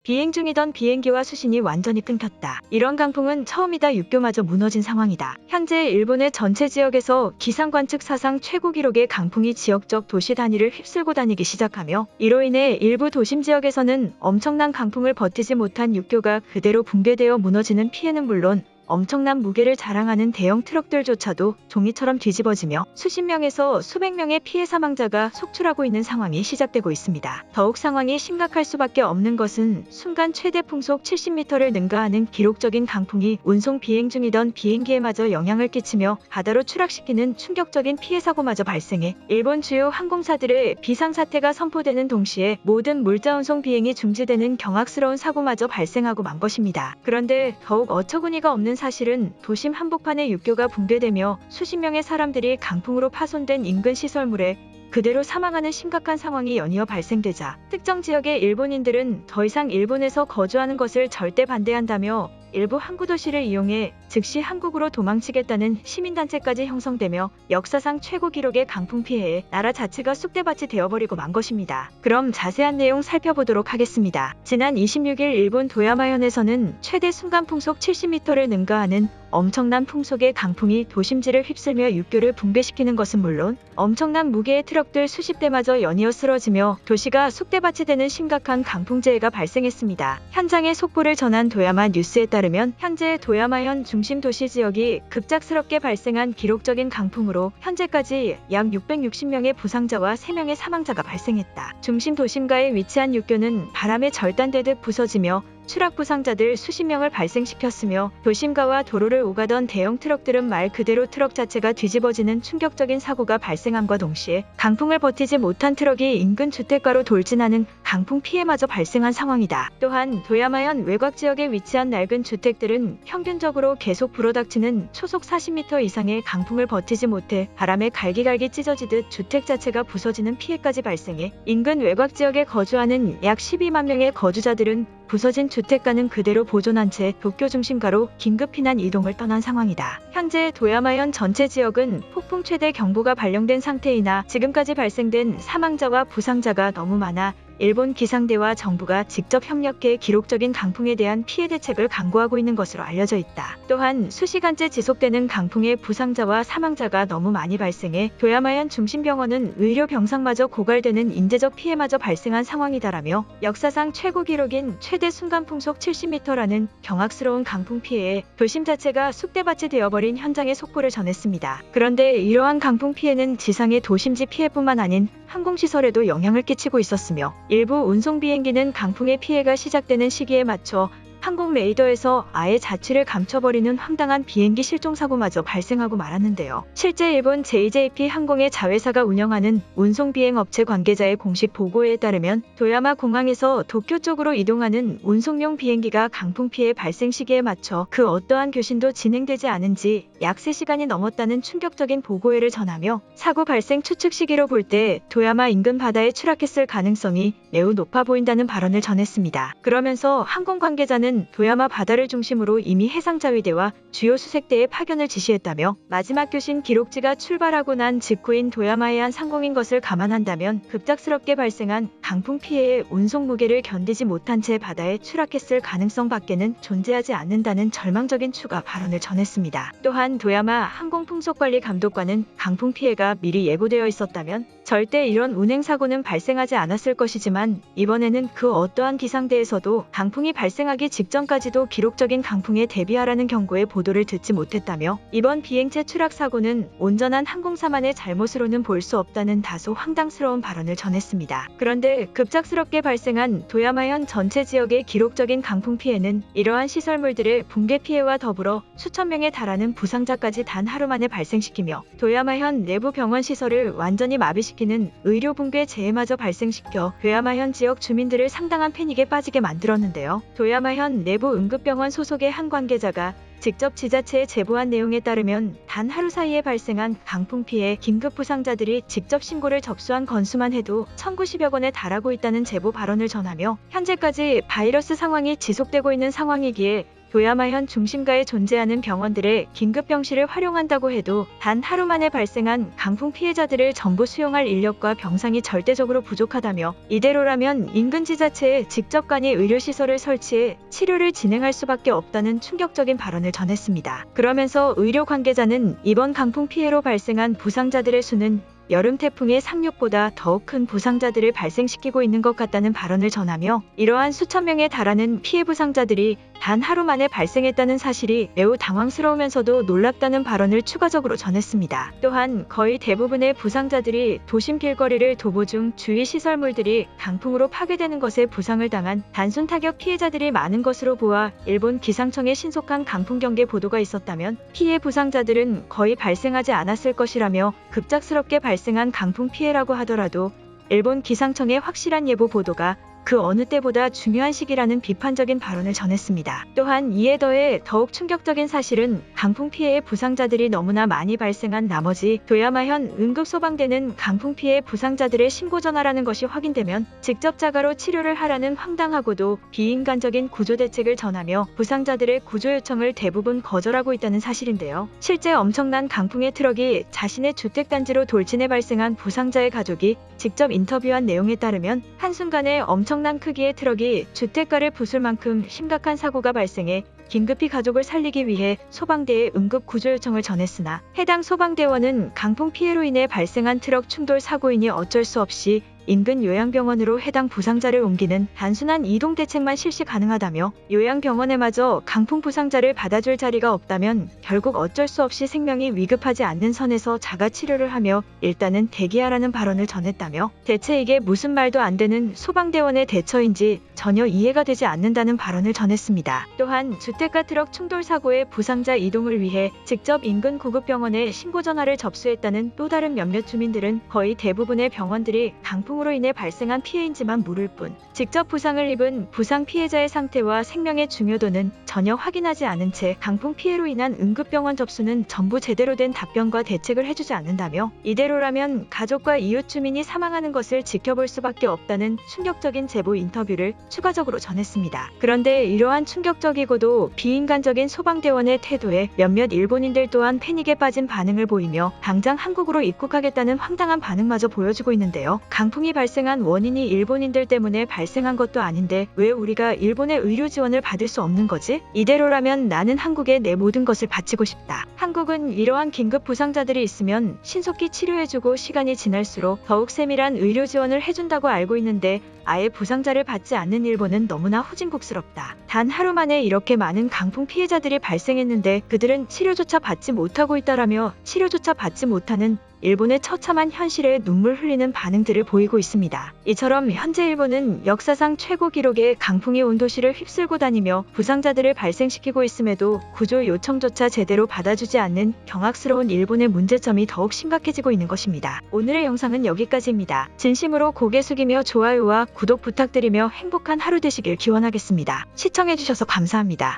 비행 중이던 비행기와 수신이 완전히 끊겼다. 이런 강풍은 처음이다. 육교마저 무너진 상황이다. 현재 일본의 전체 지역에서 기상 관측 사상 최고 기록의 강풍이 지역적 도시 단위를 휩쓸고 다니기 시작하며 이로 인해 일부 도심 지역에서는 엄청난 강풍을 버티지 못한 육교가 그대로 붕괴되어 무너지는 피해는 물론 엄청난 무게를 자랑하는 대형 트럭들조차도 종이처럼 뒤집어지며 수십 명에서 수백 명의 피해 사망자가 속출하고 있는 상황이 시작되고 있습니다. 더욱 상황이 심각할 수밖에 없는 것은 순간 최대 풍속 70m를 능가하는 기록적인 강풍이 운송 비행 중이던 비행기에마저 영향을 끼치며 바다로 추락시키는 충격적인 피해 사고마저 발생해 일본 주요 항공사들의 비상사태가 선포되는 동시에 모든 물자 운송 비행이 중지되는 경악스러운 사고마저 발생하고 만 것입니다. 그런데 더욱 어처구니가 없는 사실은 도심 한복판의 육교가 붕괴되며 수십 명의 사람들이 강풍으로 파손된 인근 시설물에 그대로 사망하는 심각한 상황이 연이어 발생되자 특정 지역의 일본인들은 더 이상 일본에서 거주하는 것을 절대 반대한다며 일부 항구 도시를 이용해 즉시 한국으로 도망치겠다는 시민단체까지 형성되며 역사상 최고 기록의 강풍 피해에 나라 자체가 쑥대밭이 되어버리고 만 것입니다. 그럼 자세한 내용 살펴보도록 하겠습니다. 지난 26일 일본 도야마현에서는 최대 순간 풍속 70m를 능가하는 엄청난 풍속의 강풍이 도심지를 휩쓸며 육교를 붕괴시키는 것은 물론 엄청난 무게의 트럭들 수십 대마저 연이어 쓰러지며 도시가 쑥대밭이 되는 심각한 강풍재해가 발생했습니다. 현장의 속보를 전한 도야마 뉴스에 따르면 현재 도야마현 중심 도시 지역이 급작스럽게 발생한 기록적인 강풍으로 현재까지 약 660명의 부상자와 3명의 사망자가 발생했다. 중심 도심가에 위치한 육교는 바람에 절단되듯 부서지며 추락 부상자들 수십 명을 발생시켰으며 도심가와 도로를 오가던 대형 트럭들은 말 그대로 트럭 자체가 뒤집어지는 충격적인 사고가 발생함과 동시에 강풍을 버티지 못한 트럭이 인근 주택가로 돌진하는 강풍 피해마저 발생한 상황이다. 또한 도야마현 외곽 지역에 위치한 낡은 주택들은 평균적으로 계속 불어닥치는 초속 40m 이상의 강풍을 버티지 못해 바람에 갈기갈기 찢어지듯 주택 자체가 부서지는 피해까지 발생해 인근 외곽 지역에 거주하는 약 12만 명의 거주자들은 부서진 주택가는 그대로 보존한 채 도쿄 중심가로 긴급 피난 이동을 떠난 상황이다. 현재 도야마현 전체 지역은 폭풍 최대 경보가 발령된 상태이나 지금까지 발생된 사망자와 부상자가 너무 많아 일본 기상대와 정부가 직접 협력해 기록적인 강풍에 대한 피해 대책을 강구하고 있는 것으로 알려져 있다. 또한 수시간째 지속되는 강풍의 부상자와 사망자가 너무 많이 발생해 도야마현 중심병원은 의료 병상마저 고갈되는 인재적 피해마저 발생한 상황이다라며 역사상 최고 기록인 최대 순간풍속 70m라는 경악스러운 강풍 피해에 도심 자체가 쑥대밭이 되어버린 현장의 속보를 전했습니다. 그런데 이러한 강풍 피해는 지상의 도심지 피해뿐만 아닌 항공시설에도 영향을 끼치고 있었으며 일부 운송 비행기는 강풍의 피해가 시작되는 시기에 맞춰 항공 레이더에서 아예 자취를 감춰버리는 황당한 비행기 실종 사고마저 발생하고 말았는데요. 실제 일본 JJP 항공의 자회사가 운영하는 운송 비행 업체 관계자의 공식 보고에 따르면 도야마 공항에서 도쿄 쪽으로 이동하는 운송용 비행기가 강풍 피해 발생 시기에 맞춰 그 어떠한 교신도 진행되지 않은 지 약 3시간이 넘었다는 충격적인 보고회를 전하며 사고 발생 추측 시기로 볼 때 도야마 인근 바다에 추락했을 가능성이 매우 높아 보인다는 발언을 전했습니다. 그러면서 항공 관계자는 도야마 바다를 중심으로 이미 해상자위대와 주요 수색대의 파견을 지시했다며 마지막 교신 기록지가 출발하고 난 직후인 도야마해안 상공인 것을 감안한다면 급작스럽게 발생한 강풍 피해의 운송 무게를 견디지 못한 채 바다에 추락했을 가능성 밖에는 존재하지 않는다는 절망적인 추가 발언을 전했습니다. 또한 도야마 항공풍속관리감독관은 강풍 피해가 미리 예고되어 있었다면 절대 이런 운행사고는 발생하지 않았을 것이지만 이번에는 그 어떠한 기상대에서도 강풍이 발생하기 직전까지도 기록적인 강풍에 대비하라는 경고의 보도를 듣지 못했다며 이번 비행체 추락 사고는 온전한 항공사만의 잘못으로는 볼 수 없다는 다소 황당스러운 발언을 전했습니다. 그런데 급작스럽게 발생한 도야마현 전체 지역의 기록적인 강풍 피해는 이러한 시설물들의 붕괴 피해와 더불어 수천 명에 달하는 부상자까지 단 하루 만에 발생시키며 도야마현 내부 병원 시설을 완전히 마비시키는 의료 붕괴 재해마저 발생시켜 도야마현 지역 주민들을 상당한 패닉에 빠지게 만들었는데요. 도야마현 내부 응급병원 소속의 한 관계자가 직접 지자체에 제보한 내용에 따르면 단 하루 사이에 발생한 강풍 피해 긴급 부상자들이 직접 신고를 접수한 건수만 해도 1,090여 건에 달하고 있다는 제보 발언을 전하며 현재까지 바이러스 상황이 지속되고 있는 상황이기에 도야마현 중심가에 존재하는 병원들의 긴급병실을 활용한다고 해도 단 하루 만에 발생한 강풍 피해자들을 전부 수용할 인력과 병상이 절대적으로 부족하다며 이대로라면 인근 지자체에 직접 간이 의료시설을 설치해 치료를 진행할 수밖에 없다는 충격적인 발언을 전했습니다. 그러면서 의료 관계자는 이번 강풍 피해로 발생한 부상자들의 수는 여름 태풍의 상륙보다 더욱 큰 부상자들을 발생시키고 있는 것 같다는 발언을 전하며 이러한 수천 명에 달하는 피해 부상자들이 단 하루 만에 발생했다는 사실이 매우 당황스러우면서도 놀랍다는 발언을 추가적으로 전했습니다. 또한 거의 대부분의 부상자들이 도심 길거리를 도보 중 주위 시설물들이 강풍으로 파괴되는 것에 부상을 당한 단순 타격 피해자들이 많은 것으로 보아 일본 기상청의 신속한 강풍 경계 보도가 있었다면 피해 부상자들은 거의 발생하지 않았을 것이라며 급작스럽게 발생한 강풍 피해라고 하더라도 일본 기상청의 확실한 예보 보도가 그 어느 때보다 중요한 시기라는 비판적인 발언을 전했습니다. 또한 이에 더해 더욱 충격적인 사실은 강풍 피해의 부상자들이 너무나 많이 발생한 나머지 도야마현 응급소방대는 강풍 피해 부상자들의 신고 전화라는 것이 확인되면 직접 자가로 치료를 하라는 황당하고도 비인간적인 구조 대책을 전하며 부상자들의 구조 요청을 대부분 거절하고 있다는 사실인데요. 실제 엄청난 강풍의 트럭이 자신의 주택단지로 돌진해 발생한 부상자의 가족이 직접 인터뷰한 내용에 따르면 한순간에 엄청난 크기의 트럭이 주택가를 부술 만큼 심각한 사고가 발생해 긴급히 가족을 살리기 위해 소방대에 응급 구조 요청을 전했으나 해당 소방대원은 강풍 피해로 인해 발생한 트럭 충돌 사고이니 어쩔 수 없이 인근 요양병원으로 해당 부상자를 옮기는 단순한 이동 대책만 실시 가능하다며 요양병원에마저 강풍 부상자를 받아줄 자리가 없다면 결국 어쩔 수 없이 생명이 위급하지 않는 선에서 자가 치료를 하며 일단은 대기하라는 발언을 전했다며 대체 이게 무슨 말도 안 되는 소방대원의 대처인지 전혀 이해가 되지 않는다는 발언을 전했습니다. 또한 주택가 트럭 충돌 사고의 부상자 이동을 위해 직접 인근 구급병원에 신고 전화를 접수했다는 또 다른 몇몇 주민들은 거의 대부분의 병원들이 강풍으로 인해 발생한 피해인지만 물을 뿐 직접 부상을 입은 부상 피해자의 상태와 생명의 중요도는 전혀 확인하지 않은 채 강풍 피해로 인한 응급병원 접수는 전부 제대로 된 답변과 대책을 해주지 않는다며 이대로라면 가족과 이웃 주민이 사망하는 것을 지켜볼 수밖에 없다는 충격적인 제보 인터뷰를 추가적으로 전했습니다. 그런데 이러한 충격적이고도 비인간적인 소방대원의 태도에 몇몇 일본인들 또한 패닉에 빠진 반응을 보이며 당장 한국으로 입국하겠다는 황당한 반응마저 보여주고 있는데요. 강풍이 발생한 원인이 일본인들 때문에 발생한 것도 아닌데 왜 우리가 일본의 의료 지원을 받을 수 없는 거지? 이대로라면 나는 한국에 내 모든 것을 바치고 싶다. 한국은 이러한 긴급 부상자들이 있으면 신속히 치료해주고 시간이 지날수록 더욱 세밀한 의료 지원을 해준다고 알고 있는데 아예 부상자를 받지 않는 일본은 너무나 후진국스럽다. 단 하루 만에 이렇게 많은 강풍 피해자들이 발생했는데 그들은 치료조차 받지 못하고 있다라며 치료조차 받지 못하는 일본의 처참한 현실에 눈물 흘리는 반응들을 보이고 있습니다. 이처럼 현재 일본은 역사상 최고 기록의 강풍이 온 도시를 휩쓸고 다니며 부상자들을 발생시키고 있음에도 구조 요청조차 제대로 받아주지 않는 경악스러운 일본의 문제점이 더욱 심각해지고 있는 것입니다. 오늘의 영상은 여기까지입니다. 진심으로 고개 숙이며 좋아요와 구독 부탁드리며 행복한 하루 되시길 기원하겠습니다. 시청해주셔서 감사합니다.